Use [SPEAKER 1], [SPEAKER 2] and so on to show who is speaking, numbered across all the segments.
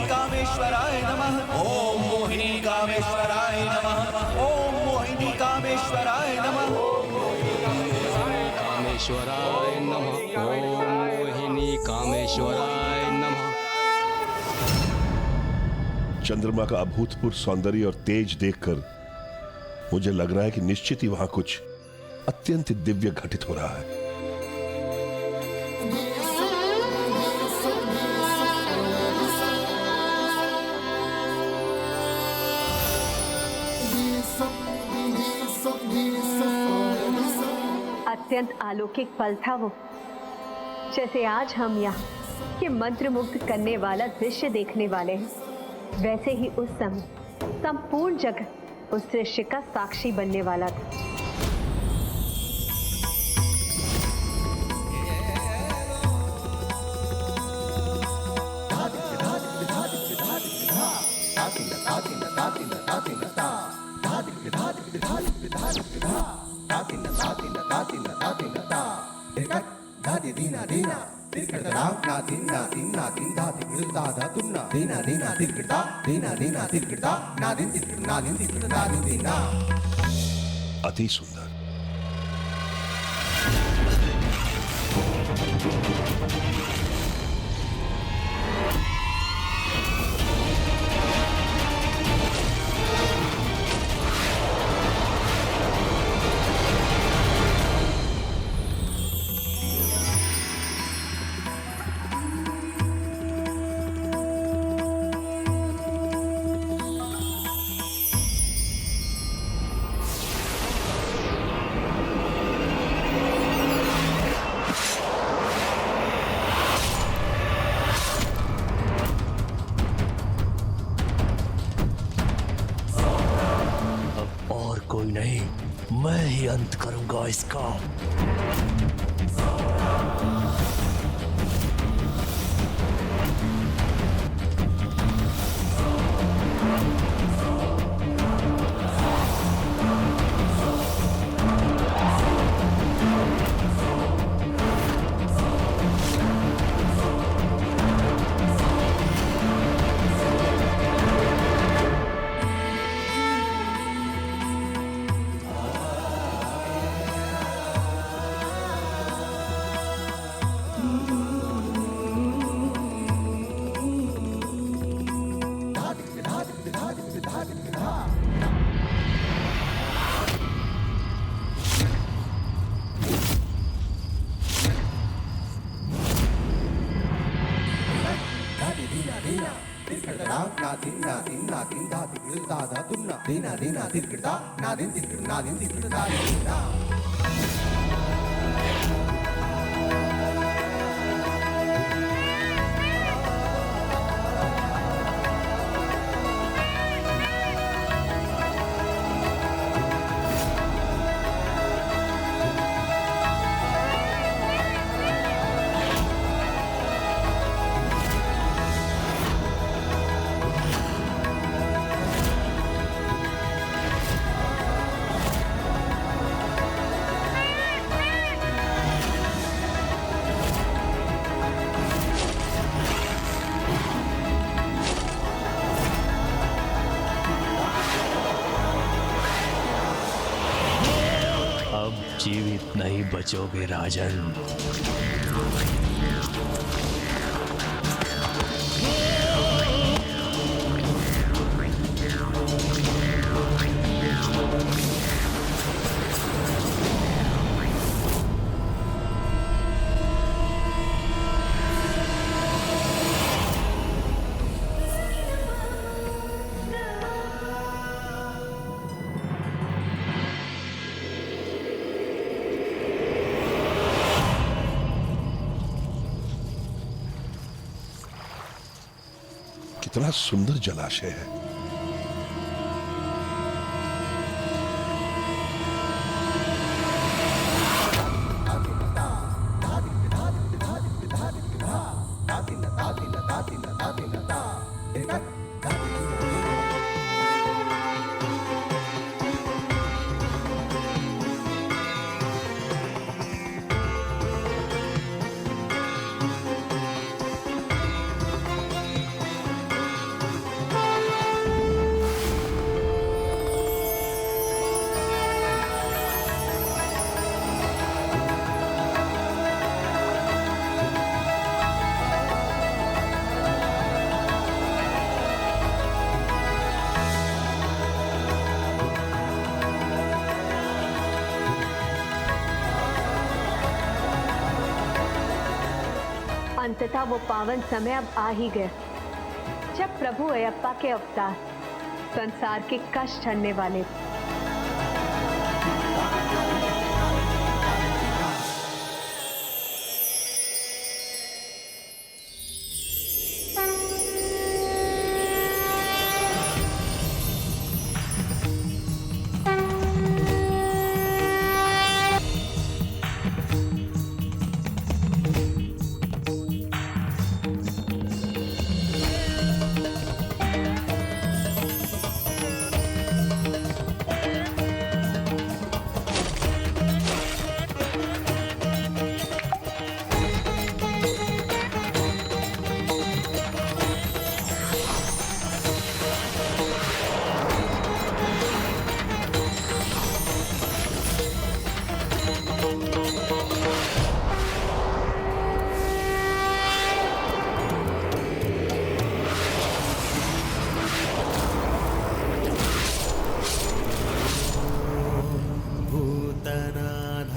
[SPEAKER 1] कामेश्वराय नमः। ओम मोहिनी कामेश्वराय नमः। ओम मोहिनी कामेश्वराय नमः।
[SPEAKER 2] कामेश्वराय नमः। ओम मोहिनी कामेश्वराय नमः।
[SPEAKER 3] चंद्रमा का अभूतपूर्व सौंदर्य और तेज देखकर मुझे लग रहा है कि निश्चित ही वहां कुछ अत्यंत दिव्य घटित हो रहा है।
[SPEAKER 4] अत्यंत अलौकिक पल था वो, जैसे आज हम यहाँ ये मंत्रमुग्ध करने वाला दृश्य देखने वाले हैं, वैसे ही उस समय संपूर्ण जगत उस दृश्य का साक्षी बनने वाला था।
[SPEAKER 3] अति सुंदर।
[SPEAKER 5] कोई नहीं, मैं ही अंत करूंगा इसका। जीवित नहीं बचोगे राजन।
[SPEAKER 3] कितना सुंदर जलाशय है।
[SPEAKER 4] अंततः वो पावन समय अब आ ही गया जब प्रभु अयप्पा के अवतार संसार के कष्ट हरने वाले थे।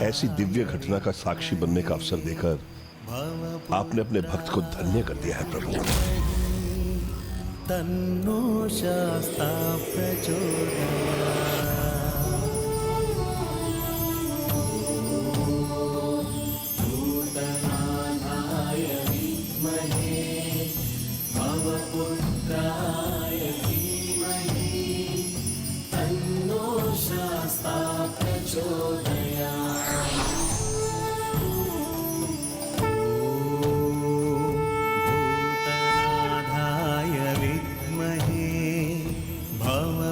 [SPEAKER 4] ऐसी दिव्य घटना का साक्षी बनने का अवसर देकर आपने अपने भक्त को धन्य कर दिया है प्रभु।
[SPEAKER 1] तन्नो शास्ता प्रचोदयात्।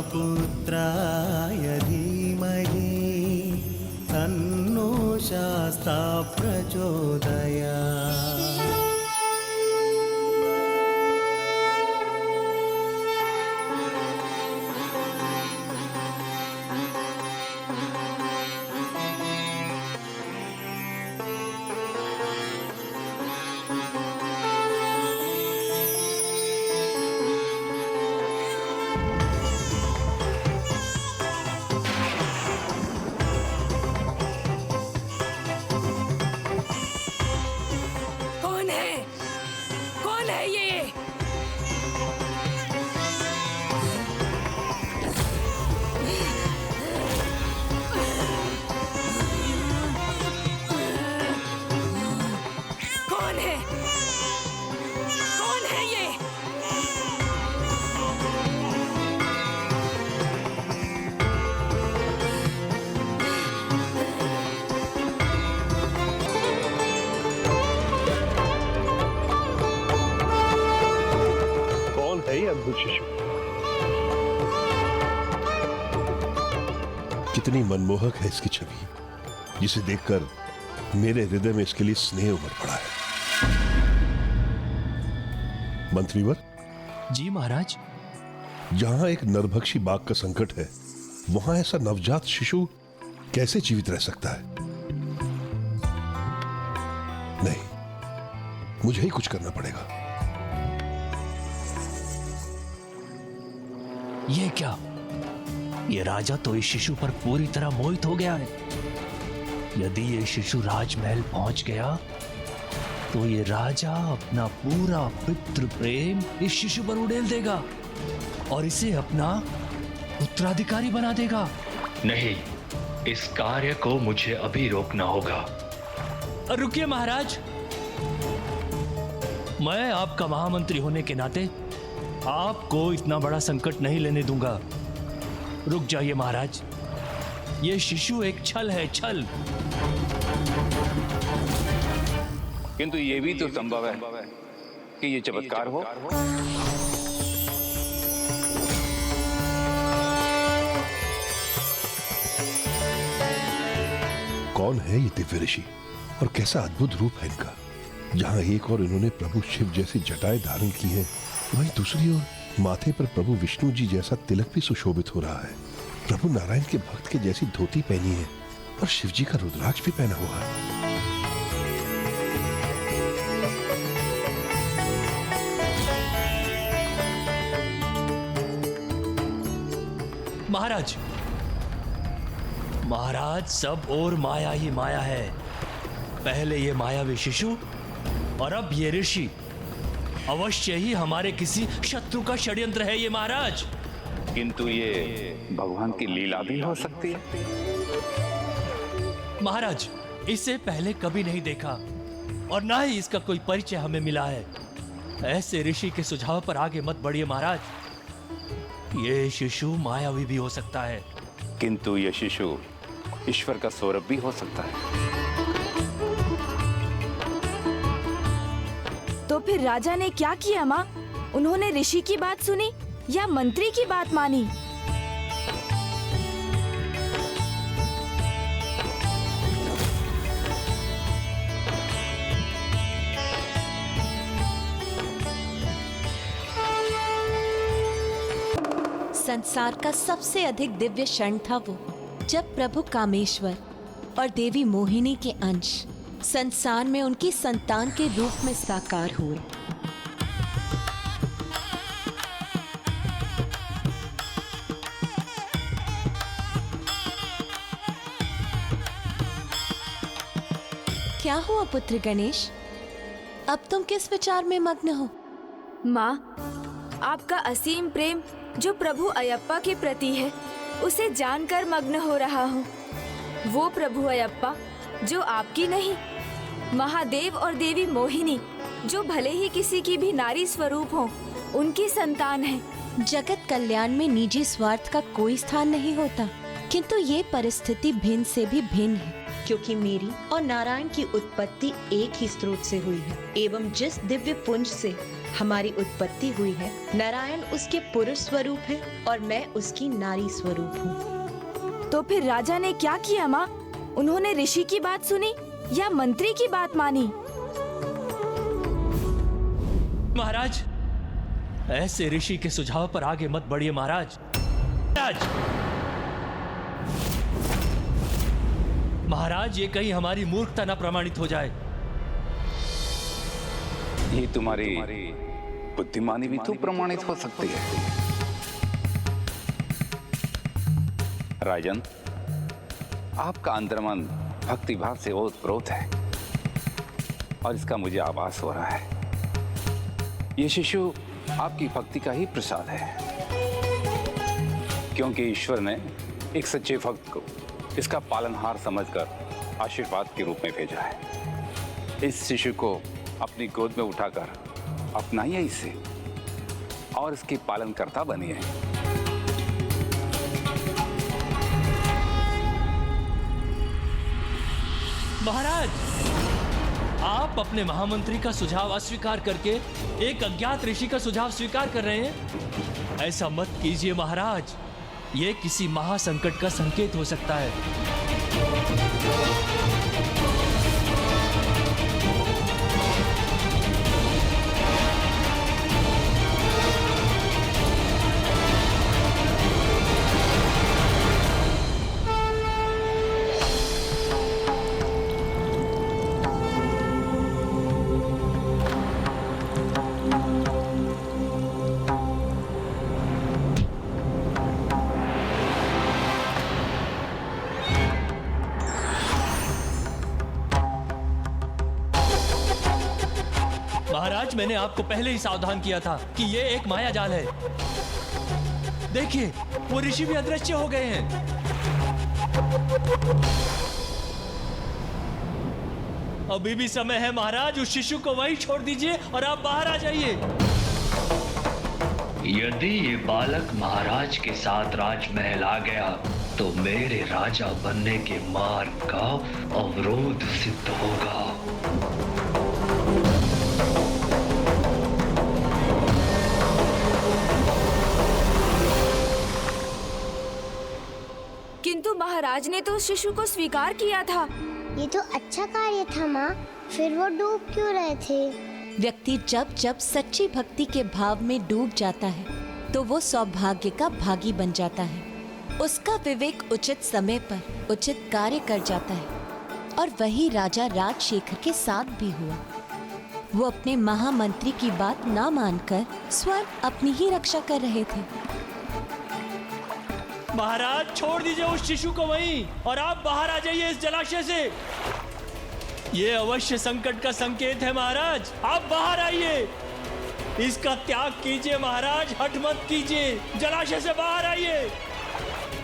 [SPEAKER 1] पुत्राय धीमहि तन्नो शास्ता प्रचोदयात्।
[SPEAKER 3] अद्भुत शिशु, कितनी मनमोहक है इसकी छवि, जिसे देखकर मेरे हृदय में इसके लिए स्नेह उमड़ पड़ा है। मंत्रीवर
[SPEAKER 5] जी महाराज।
[SPEAKER 3] जहां एक नरभक्षी बाघ का संकट है, वहां ऐसा नवजात शिशु कैसे जीवित रह सकता है? नहीं, मुझे ही कुछ करना पड़ेगा।
[SPEAKER 5] ये क्या? ये राजा तो इस शिशु पर पूरी तरह मोहित हो गया है। यदि ये शिशु राजमहल पहुंच गया तो ये राजा अपना पूरा पितृ प्रेम इस शिशु पर उड़ेल देगा और इसे अपना उत्तराधिकारी बना देगा।
[SPEAKER 6] नहीं, इस कार्य को मुझे अभी रोकना होगा।
[SPEAKER 5] रुकिए महाराज, मैं आपका महामंत्री होने के नाते आपको इतना बड़ा संकट नहीं लेने दूंगा। रुक जाइए महाराज, ये शिशु एक छल है, छल।
[SPEAKER 7] किंतु ये भी तो संभव है कि ये चमत्कार हो।
[SPEAKER 3] कौन है ये दिव्य ऋषि और कैसा अद्भुत रूप है इनका। जहां एक और इन्होंने प्रभु शिव जैसी जटाएं धारण की हैं, वहीं दूसरी ओर माथे पर प्रभु विष्णु जी जैसा तिलक भी सुशोभित हो रहा है। प्रभु नारायण के भक्त के जैसी धोती पहनी है और शिव जी का रुद्राक्ष भी पहना हुआ है।
[SPEAKER 5] महाराज, महाराज, सब और माया ही माया है। पहले ये मायावी शिशु और अब ये ऋषि। अवश्य ही हमारे किसी शत्रु का षड्यंत्र है ये महाराज।
[SPEAKER 7] किंतु ये भगवान की लीला भी हो सकती है।
[SPEAKER 5] महाराज, इसे पहले कभी नहीं देखा और ना ही इसका कोई परिचय हमें मिला है। ऐसे ऋषि के सुझाव पर आगे मत बढ़िए महाराज। ये शिशु मायावी भी हो सकता है।
[SPEAKER 7] किंतु ये शिशु ईश्वर का स्वरूप भी हो सकता है।
[SPEAKER 8] तो फिर राजा ने क्या किया माँ? उन्होंने ऋषि की बात सुनी या मंत्री की बात मानी?
[SPEAKER 9] संसार का सबसे अधिक दिव्य क्षण था वो, जब प्रभु कामेश्वर और देवी मोहिनी के अंश संसार में उनकी संतान के रूप में साकार हुए। क्या हुआ पुत्र गणेश? अब तुम किस विचार में मग्न हो?
[SPEAKER 8] माँ, आपका असीम प्रेम जो प्रभु अयप्पा के प्रति है, उसे जानकर मग्न हो रहा हूँ। वो प्रभु अयप्पा जो आपकी नहीं, महादेव और देवी मोहिनी जो भले ही किसी की भी नारी स्वरूप हो, उनकी संतान है।
[SPEAKER 9] जगत कल्याण में निजी स्वार्थ का कोई स्थान नहीं होता, किंतु ये परिस्थिति भिन्न से भी भिन्न है, क्योंकि मेरी और नारायण की उत्पत्ति एक ही स्रोत से हुई है, एवं जिस दिव्य पुंज से हमारी उत्पत्ति हुई है, नारायण उसके पुरुष स्वरूप है और मैं उसकी नारी स्वरूप हूँ।
[SPEAKER 8] तो फिर राजा ने क्या किया माँ? उन्होंने ऋषि की बात सुनी या मंत्री की बात मानी?
[SPEAKER 5] महाराज, ऐसे ऋषि के सुझाव पर आगे मत बढ़िए महाराज। महाराज, ये कहीं हमारी मूर्खता न प्रमाणित हो जाए।
[SPEAKER 7] ये तुम्हारी बुद्धिमानी भी तो प्रमाणित हो सकती है। राजन, आपका अंतर्मन भक्ति भाव से ओतप्रोत है और इसका मुझे आभास हो रहा है। ये शिशु आपकी भक्ति का ही प्रसाद है, क्योंकि ईश्वर ने एक सच्चे भक्त को इसका पालनहार समझकर आशीर्वाद के रूप में भेजा है। इस शिशु को अपनी गोद में उठाकर अपनाइए इसे और इसके पालनकर्ता बनिए।
[SPEAKER 5] महाराज, आप अपने महामंत्री का सुझाव अस्वीकार करके एक अज्ञात ऋषि का सुझाव स्वीकार कर रहे हैं। ऐसा मत कीजिए महाराज, ये किसी महासंकट का संकेत हो सकता है। महाराज, मैंने आपको पहले ही सावधान किया था कि ये एक माया जाल है। देखिए, वो ऋषि भी अदृश्य हो गए हैं। अभी भी समय है महाराज, उस शिशु को वहीं छोड़ दीजिए और आप बाहर आ जाइए।
[SPEAKER 6] यदि ये बालक महाराज के साथ राजमहल आ गया तो मेरे राजा बनने के मार्ग का अवरोध सिद्ध होगा।
[SPEAKER 8] किंतु महाराज ने तो उस शिशु को स्वीकार किया था।
[SPEAKER 10] ये तो अच्छा कार्य था माँ, फिर वो डूब क्यों रहे थे?
[SPEAKER 9] व्यक्ति जब जब सच्ची भक्ति के भाव में डूब जाता है तो वो सौभाग्य का भागी बन जाता है। उसका विवेक उचित समय पर उचित कार्य कर जाता है और वही राजा राजशेखर के साथ भी हुआ। वो अपने महामंत्री की बात ना मानकर स्वयं अपनी ही रक्षा कर रहे थे।
[SPEAKER 5] महाराज छोड़ दीजिए उस शिशु को वहीं और आप बाहर आ जाइए इस जलाशय से। ये अवश्य संकट का संकेत है महाराज, आप बाहर आइए। इसका त्याग कीजिए महाराज, हठ मत कीजिए, जलाशय से बाहर आइए।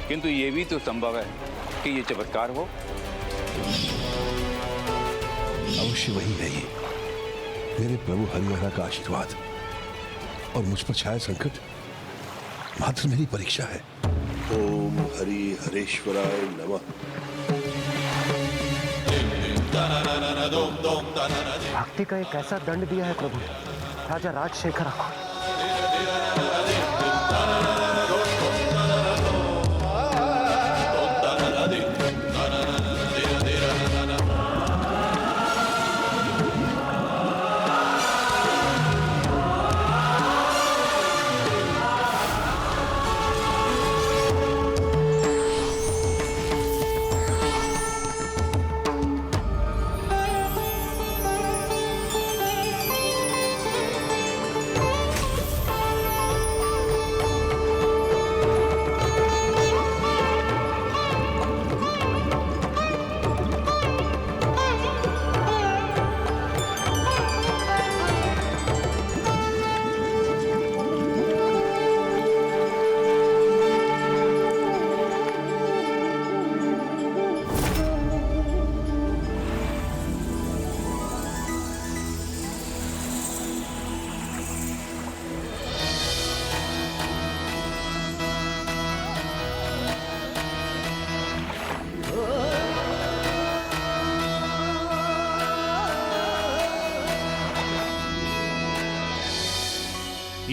[SPEAKER 7] किंतु ये भी तो संभव है कि ये चमत्कार हो।
[SPEAKER 3] अवश्य वही है ये, मेरे प्रभु हरिहरा का आशीर्वाद और मुझ पर छाया संकट मात्र मेरी परीक्षा है। ओम हरि हरेश्वराय नमः।
[SPEAKER 11] भक्ति का एक ऐसा दंड दिया है प्रभु राजा राजशेखर को।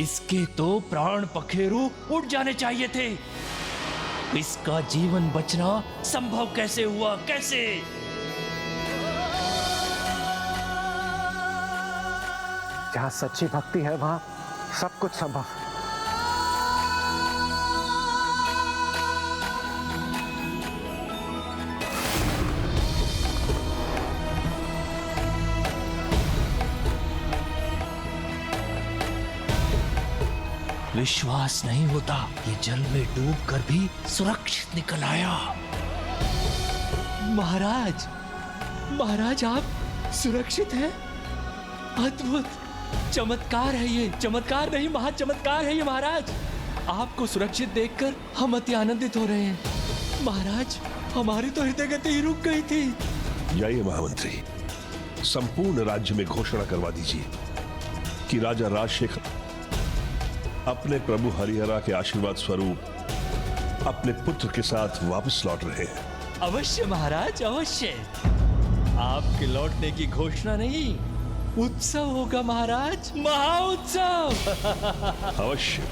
[SPEAKER 5] इसके तो प्राण पखेरु उड़ जाने चाहिए थे। इसका जीवन बचना संभव कैसे हुआ, कैसे?
[SPEAKER 11] जहाँ सच्ची भक्ति है वहाँ सब कुछ संभव।
[SPEAKER 5] विश्वास नहीं होता, ये जल में डूबकर भी सुरक्षित निकल आया। महाराज, महाराज आप सुरक्षित हैं? अद्भुत चमत्कार है ये, चमत्कार नहीं महा चमत्कार है ये महाराज। आपको सुरक्षित देखकर हम अति आनंदित हो रहे हैं। महाराज हमारी तो हृदय गति ही रुक गई थी।
[SPEAKER 3] जाइए महामंत्री, संपूर्ण राज्य में घोषणा करवा दीजिए कि राजा राजशेखर अपने प्रभु हरिहरा के आशीर्वाद स्वरूप अपने पुत्र के साथ वापस लौट रहे हैं।
[SPEAKER 5] अवश्य महाराज, अवश्य। आपके लौटने की घोषणा नहीं, उत्सव होगा महाराज, महाउत्सव।
[SPEAKER 3] अवश्य।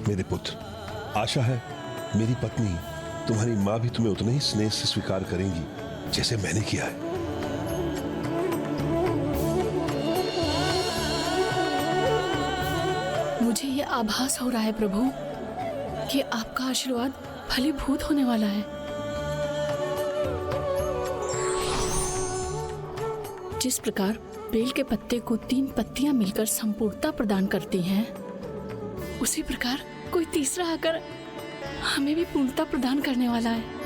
[SPEAKER 3] मेरे पुत्र, आशा है मेरी पत्नी तुम्हारी माँ भी तुम्हें उतने ही स्नेह से स्वीकार करेंगी जैसे मैंने किया है।
[SPEAKER 12] मुझे ये आभास हो रहा है प्रभु कि आपका आशीर्वाद फलीभूत होने वाला है। जिस प्रकार बेल के पत्ते को 3 पत्तियां मिलकर संपूर्णता प्रदान करती हैं, उसी प्रकार कोई तीसरा आकर हमें भी पूर्णता प्रदान करने वाला है।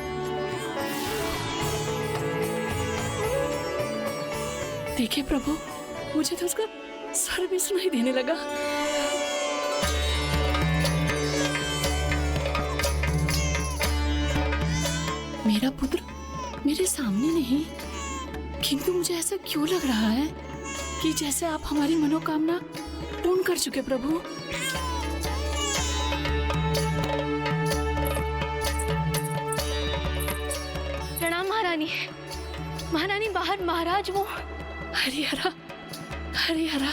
[SPEAKER 12] देखिए प्रभु, मुझे तो उसका स्वर भी सुनाई देने लगा। मेरा पुत्र मेरे सामने सामने नहीं, किंतु मुझे ऐसा क्यों लग रहा है कि जैसे आप हमारी मनोकामना पूर्ण कर चुके प्रभु।
[SPEAKER 13] प्रणाम महारानी। महारानी बाहर महाराज वो
[SPEAKER 12] हरिहरा, हरिहरा।